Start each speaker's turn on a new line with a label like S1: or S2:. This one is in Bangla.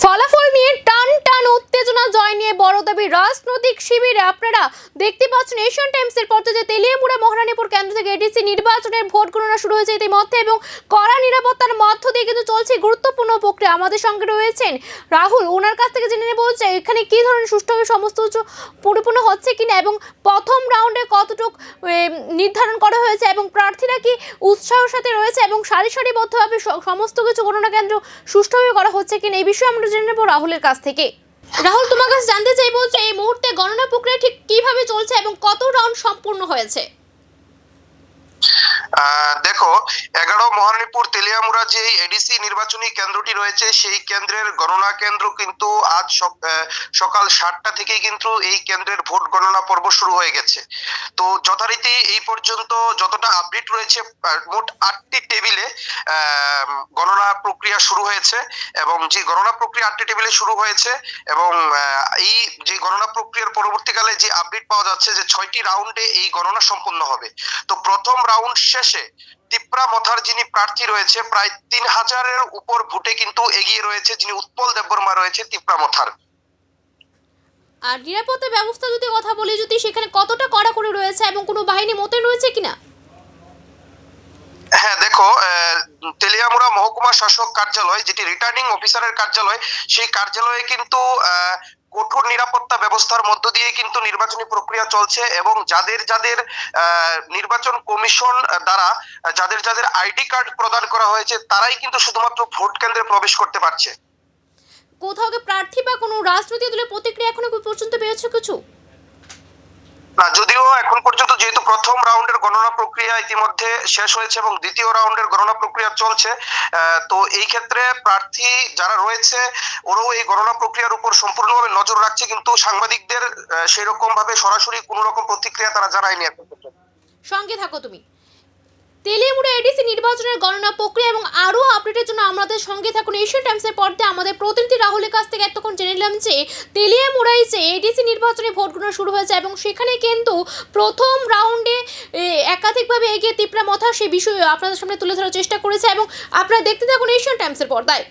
S1: ফলাফল নিয়ে টান টান উত্তেজনা, জয় নিয়ে বড় দাবি রাজনৈতিক শিবিরে। আপনারা দেখতে পাচ্ছেন এশিয়ান টাইমসের পর্দা যে তেলিয়ামুড়া মহারানীপুর কেন্দ্র থেকে এডিসি নির্বাচনের ভোট গণনা শুরু হয়েছে ইতিমধ্যে এবং কড়া নিরাপত্তার মধ্য দিয়ে কিন্তু চলছে গুরুত্বপূর্ণ প্রক্রিয়া। আমাদের সঙ্গে রয়েছেন রাহুল, ওনার কাছ থেকে জেনে নেব যে এখানে কি ধরনের সুষ্ঠুভাবে সমস্ত কিছু পরিপূর্ণ হচ্ছে কিনা এবং প্রথম রাউন্ডে কতটুকু নির্ধারণ করা হয়েছে এবং প্রার্থীরা কি উৎসাহের সাথে রয়েছে এবং সারিবদ্ধভাবে সমস্ত কিছু গণনা কেন্দ্র সুষ্ঠুভাবে করা হচ্ছে কিনা, এই বিষয়ে আমরা জেনে নেব রাহুলের কাছ থেকে। রাহুল, তোমার কাছে জানতে চাইবো যে এই মুহূর্তে গণনা প্রক্রিয়া ঠিক কিভাবে চলছে এবং কত রাউন্ড সম্পূর্ণ হয়েছে।
S2: দেখো, 11 মহারানীপুর তেলিয়ামুড়া যে এডিসি নির্বাচনী কেন্দ্রটি রয়েছে সেই কেন্দ্রের গণনা কেন্দ্র কিন্তু আজ সকাল 7টা থেকেই কিন্তু এই কেন্দ্রের ভোট গণনা পর্ব শুরু হয়ে গেছে। তো যথারীতি এই পর্যন্ত যতটা আপডেট রয়েছে মোট 8টি টেবিলে গণনা প্রক্রিয়া শুরু হয়েছে এবং যে গণনা প্রক্রিয়া 8টি টেবিলে শুরু হয়েছে এবং এই যে গণনা প্রক্রিয়ার পরবর্তীকালে যে আপডেট পাওয়া যাচ্ছে যে 6টি রাউন্ডে এই গণনা সম্পন্ন হবে। তো প্রথম রাউন্ড শেষে তিপ্রা মথার যিনি প্রার্থী রয়েছে প্রায় 3000-এর উপর ভোটে কিন্তু এগিয়ে রয়েছে যিনি উৎপল দেববর্মা রয়েছে তিপ্রা মথার।
S1: আর নিরাপত্তা ব্যবস্থা যদি কথা বলি, যদি সেখানে কতটা কড়াকড়ি রয়েছে এবং কোনো বাহিনী মোতায়েন রয়েছে কিনা?
S2: হ্যাঁ, দেখো, তেলিয়ামুড়া মহকুমা শাসক কার্যালয় যেটি রিটার্নিং অফিসারের কার্যালয়, সেই কার্যালয়ে কিন্তু কঠোর নিরাপত্তা ব্যবস্থার মধ্য দিয়ে কিন্তু নির্বাচনী প্রক্রিয়া চলছে এবং যাদের নির্বাচন কমিশন দ্বারা যাদের আইডি কার্ড প্রদান করা হয়েছে তারাই কিন্তু শুধুমাত্র ভোট কেন্দ্রে প্রবেশ করতে পারছে।
S1: কোথাও কি প্রার্থী বা কোনো রাজনৈতিক দলের প্রতিক্রিয়া এখনো পর্যন্ত পেয়েছে কিছু?
S2: না, যদিও এখন পর্যন্ত যেহেতু প্রথম রাউন্ডের গণনা প্রক্রিয়া ইতিমধ্যে শেষ হয়েছে এবং দ্বিতীয় রাউন্ডের গণনা প্রক্রিয়া চলছে, তো এই ক্ষেত্রে প্রার্থী যারা রয়েছে ওরাও এই গণনা প্রক্রিয়ার উপর সম্পূর্ণভাবে নজর রাখছে, কিন্তু সাংবাদিকদের সেরকম ভাবে সরাসরি কোনো রকম প্রতিক্রিয়া তারা জানায়নি এখন পর্যন্ত।
S1: সঙ্গে থাকো তুমি। তেলিয়ামুড়া এডিসি নির্বাচনের গণনা প্রক্রিয়া এবং আরও আপডেটের জন্য আমাদের সঙ্গে থাকুন। এশিয়ান টাইমসের পর্দায় আমাদের প্রতিনিধি রাহুলের কাছ থেকে এতক্ষণ জেনে নিলাম যে তেলিয়ামুড়ায় যে এডিসি নির্বাচনে ভোট গণনা শুরু হয়েছে এবং সেখানে কিন্তু প্রথম রাউন্ডে একাধিকভাবে এগিয়ে তিপ্রা মথা সেই বিষয়ে আপনাদের সামনে তুলে ধরার চেষ্টা করেছে এবং আপনারা দেখতে থাকুন এশিয়ান টাইমসের পর্দায়।